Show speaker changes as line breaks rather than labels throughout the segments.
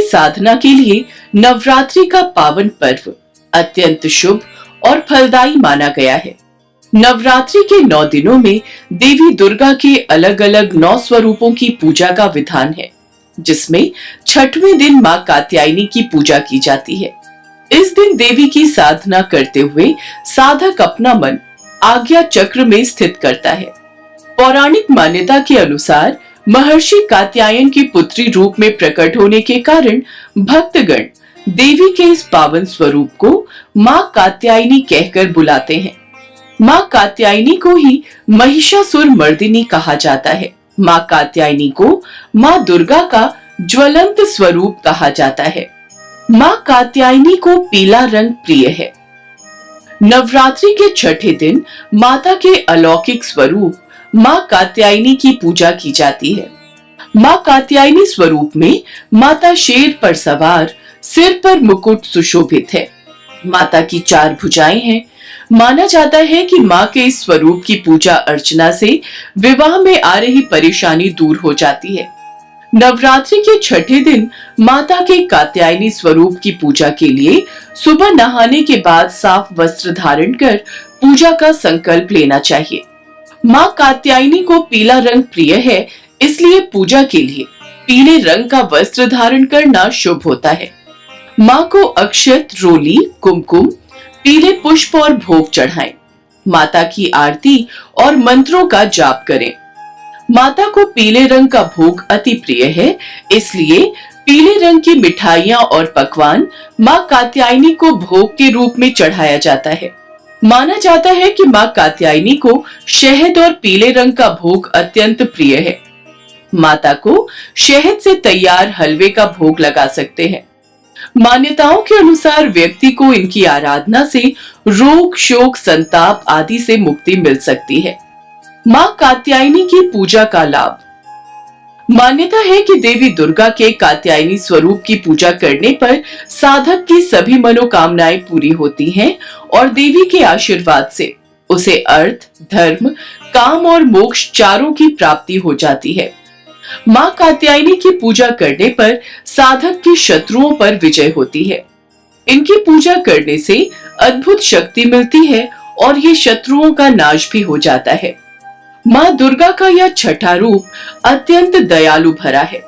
साधना के लिए नवरात्रि का पावन पर्व अत्यंत शुभ और फलदायी माना गया है। नवरात्रि के 9 दिनों में देवी दुर्गा के अलग अलग 9 स्वरूपों की पूजा का विधान है, जिसमें छठवें दिन मां कात्यायनी की पूजा की जाती है। इस दिन देवी की साधना करते हुए साधक अपना मन आज्ञा चक्र में स्थित करता है। पौराणिक मान्यता के अनुसार महर्षि कात्यायन की पुत्री रूप में प्रकट होने के कारण भक्तगण देवी के इस पावन स्वरूप को मां कात्यायनी कहकर बुलाते हैं। मां कात्यायनी को ही महिषासुर मर्दिनी कहा जाता है। मां कात्यायनी को मां दुर्गा का ज्वलंत स्वरूप कहा जाता है। मां कात्यायनी को पीला रंग प्रिय है। नवरात्रि के छठे दिन माता के अलौकिक स्वरूप मां कात्यायनी की पूजा की जाती है। मां कात्यायनी स्वरूप में माता शेर पर सवार, सिर पर मुकुट सुशोभित है। माता की 4 भुजाएं हैं। माना जाता है कि मां के इस स्वरूप की पूजा अर्चना से विवाह में आ रही परेशानी दूर हो जाती है। नवरात्रि के छठे दिन माता के कात्यायनी स्वरूप की पूजा के लिए सुबह नहाने के बाद साफ वस्त्र धारण कर पूजा का संकल्प लेना चाहिए। मां कात्यायनी को पीला रंग प्रिय है, इसलिए पूजा के लिए पीले रंग का वस्त्र धारण करना शुभ होता है। मां को अक्षत, रोली, कुमकुम, पीले पुष्प और भोग चढ़ाएं। माता की आरती और मंत्रों का जाप करें। माता को पीले रंग का भोग अति प्रिय है, इसलिए पीले रंग की मिठाइयां और पकवान मां कात्यायनी को भोग के रूप में चढ़ाया जाता है। माना जाता है कि मां कात्यायनी को शहद और पीले रंग का भोग अत्यंत प्रिय है। माता को शहद से तैयार हलवे का भोग लगा सकते हैं। मान्यताओं के अनुसार व्यक्ति को इनकी आराधना से रोग, शोक, संताप आदि से मुक्ति मिल सकती है। मां कात्यायनी की पूजा का लाभ। मान्यता है कि देवी दुर्गा के कात्यायनी स्वरूप की पूजा करने पर साधक की सभी मनोकामनाएं पूरी होती हैं और देवी के आशीर्वाद से उसे अर्थ, धर्म, काम और मोक्ष चारों की प्राप्ति हो जाती है। मां कात्यायनी की पूजा करने पर साधक की शत्रुओं पर विजय होती है। इनकी पूजा करने से अद्भुत शक्ति मिलती है और ये शत्रुओं का नाश भी हो जाता है। मां दुर्गा का यह छठा रूप अत्यंत दयालु भरा है।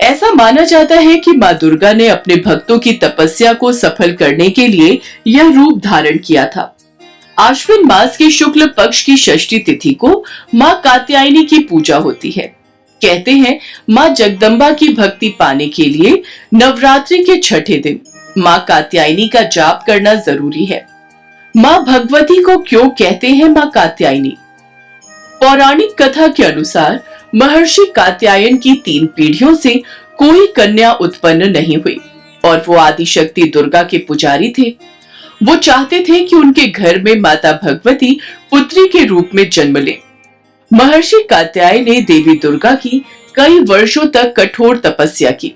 ऐसा माना जाता है कि मां दुर्गा ने अपने भक्तों की तपस्या को सफल करने के लिए यह रूप धारण किया था। आश्विन मास के शुक्ल पक्ष की षष्ठी तिथि को मां कात्यायनी की पूजा होती है। कहते हैं मां जगदम्बा की भक्ति पाने के लिए नवरात्रि के छठे दिन मां कात्यायनी का जाप करना जरूरी है। मां भगवती को क्यों कहते हैं मां कात्यायनी? पौराणिक कथा के अनुसार महर्षि कात्यायन की 3 पीढ़ियों से कोई कन्या उत्पन्न नहीं हुई और वो आदिशक्ति दुर्गा के पुजारी थे। वो चाहते थे कि उनके घर में माता भगवती पुत्री के रूप में जन्म ले। महर्षि कात्यायन ने देवी दुर्गा की कई वर्षों तक कठोर तपस्या की।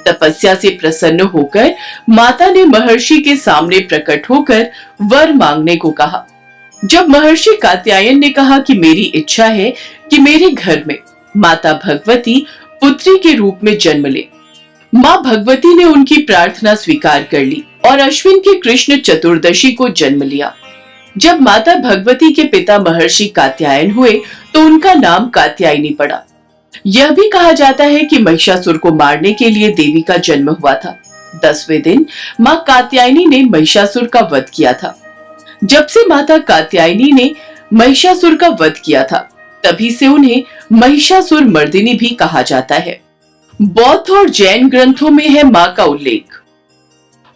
तपस्या से प्रसन्न होकर माता ने महर्षि के सामने प्रकट होकर वर मांगने को कहा। जब महर्षि कात्यायन ने कहा कि मेरी इच्छा है कि मेरे घर में माता भगवती पुत्री के रूप में जन्म ले, मां भगवती ने उनकी प्रार्थना स्वीकार कर ली और अश्विन के कृष्ण चतुर्दशी को जन्म लिया। जब माता भगवती के पिता महर्षि कात्यायन हुए तो उनका नाम कात्यायनी पड़ा। यह भी कहा जाता है कि महिषासुर को मारने के लिए देवी का जन्म हुआ था। 10वें दिन मां कात्यायनी ने महिषासुर का वध किया था। जब से माता कात्यायनी ने महिषासुर का वध किया था, तभी से उन्हें महिषासुर मर्दिनी भी कहा जाता है। बौद्ध और जैन ग्रंथों में है मां का उल्लेख।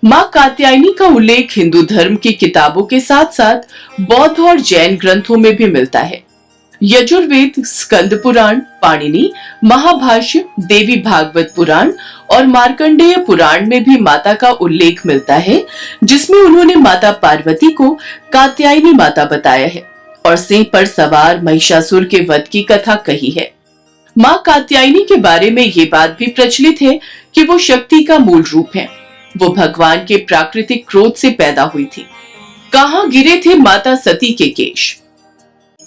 मां कात्यायनी का उल्लेख हिंदू धर्म की किताबों के साथ साथ बौद्ध और जैन ग्रंथों में भी मिलता है। यजुर्वेद, स्कंद पुराण, पाणिनि, महाभाष्य, देवी भागवत पुराण और मार्कंडेय पुराण में भी माता का उल्लेख मिलता है, जिसमें उन्होंने माता पार्वती को कात्यायनी माता बताया है और सिंह पर सवार महिषासुर के वध की कथा कही है। मां कात्यायनी के बारे में ये बात भी प्रचलित है कि वो शक्ति का मूल रूप है। वो भगवान के प्राकृतिक क्रोध से पैदा हुई थी। कहां गिरे थे माता सती के केश?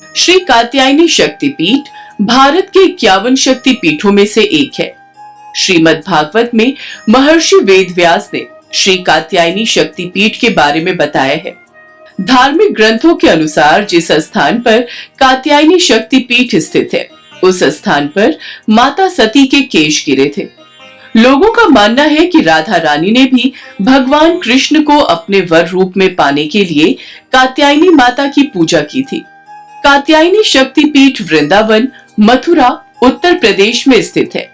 श्री कात्यायनी शक्तिपीठ भारत के 51 शक्ति पीठों में से एक है। श्रीमद् भागवत में महर्षि वेदव्यास ने श्री कात्यायनी शक्तिपीठ के बारे में बताया है। धार्मिक ग्रंथों के अनुसार जिस स्थान पर कात्यायनी शक्तिपीठ स्थित है, उस स्थान पर माता सती के केश गिरे थे। लोगों का मानना है कि राधा रानी ने भी भगवान कृष्ण को अपने वर रूप में पाने के लिए कात्यायनी माता की पूजा की थी। कात्यायनी शक्तिपीठ वृंदावन, मथुरा, उत्तर प्रदेश में स्थित है।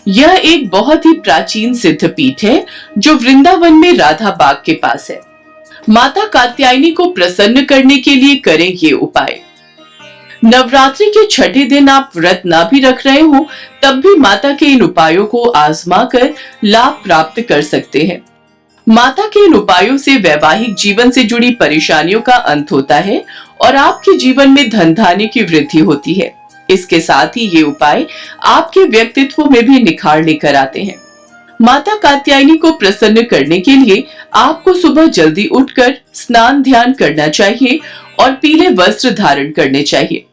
यह एक बहुत ही प्राचीन सिद्ध पीठ है जो वृंदावन में राधा बाग के पास है। माता कात्यायनी को प्रसन्न करने के लिए करें ये उपाय। नवरात्रि के छठे दिन आप व्रत ना भी रख रहे हो, तब भी माता के इन उपायों को आजमा कर लाभ प्राप्त कर सकते हैं। माता के इन उपायों से वैवाहिक जीवन से जुड़ी परेशानियों का अंत होता है और आपके जीवन में धन धान्य की वृद्धि होती है। इसके साथ ही ये उपाय आपके व्यक्तित्व में भी निखार लेकर आते हैं। माता कात्यायनी को प्रसन्न करने के लिए आपको सुबह जल्दी उठकर स्नान ध्यान करना चाहिए और पीले वस्त्र धारण करने चाहिए।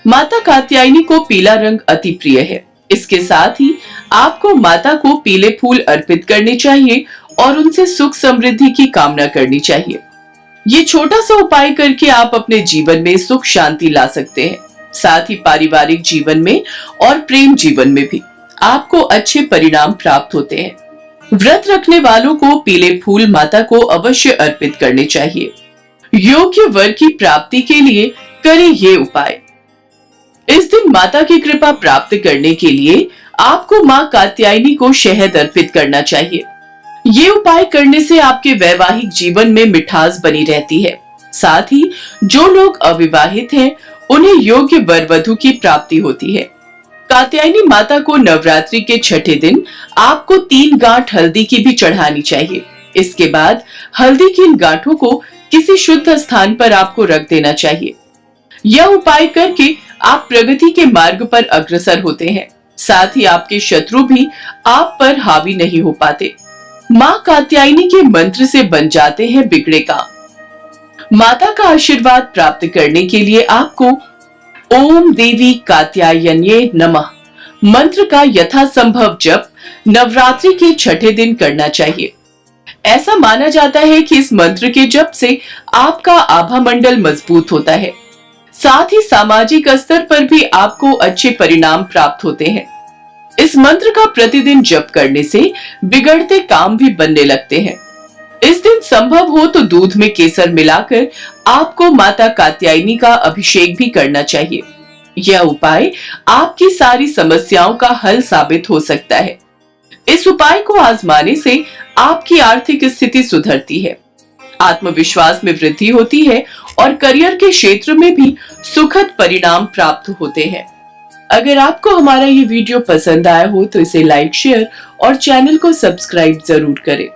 माता कात्यायनी को पीला रंग अति प्रिय है। इसके साथ ही आपको माता को पीले फूल अर्पित करने चाहिए और उनसे सुख समृद्धि की कामना करनी चाहिए। ये छोटा सा उपाय करके आप अपने जीवन में सुख शांति ला सकते हैं। साथ ही पारिवारिक जीवन में और प्रेम जीवन में भी आपको अच्छे परिणाम प्राप्त होते हैं। व्रत रखने वालों को पीले फूल माता को अवश्य अर्पित करने चाहिए। योग्य वर की प्राप्ति के लिए करें ये उपाय। इस दिन माता की कृपा प्राप्त करने के लिए आपको मां कात्यायनी को शहद अर्पित करना चाहिए। ये उपाय करने से आपके वैवाहिक जीवन में मिठास बनी रहती है। साथ ही जो लोग अविवाहित हैं, उन्हें योग्य वर वधु की प्राप्ति होती है। कात्यायनी माता को नवरात्रि के छठे दिन आपको 3 गांठ हल्दी की भी चढ़ानी चाहिए। इसके बाद हल्दी की इन गांठों को किसी शुद्ध स्थान पर आपको रख देना चाहिए। यह उपाय करके आप प्रगति के मार्ग पर अग्रसर होते हैं। साथ ही आपके शत्रु भी आप पर हावी नहीं हो पाते। मां कात्यायनी के मंत्र से बन जाते हैं बिगड़े काम। माता का आशीर्वाद प्राप्त करने के लिए आपको ओम देवी कात्यायन्ये नमः मंत्र का यथासंभव जप नवरात्रि के छठे दिन करना चाहिए। ऐसा माना जाता है कि इस मंत्र के जप से आपका आभा मंडल मजबूत होता है। साथ ही सामाजिक स्तर पर भी आपको अच्छे परिणाम प्राप्त होते हैं। इस मंत्र का प्रतिदिन जप करने से बिगड़ते काम भी बनने लगते हैं। इस दिन संभव हो तो दूध में केसर मिलाकर आपको माता कात्यायनी का अभिषेक भी करना चाहिए। यह उपाय आपकी सारी समस्याओं का हल साबित हो सकता है। इस उपाय को आजमाने से आपकी आर्थिक स्थिति सुधरती है, आत्मविश्वास में वृद्धि होती है और करियर के क्षेत्र में भी सुखद परिणाम प्राप्त होते हैं। अगर आपको हमारा ये वीडियो पसंद आया हो तो इसे लाइक, शेयर और चैनल को सब्सक्राइब जरूर करें।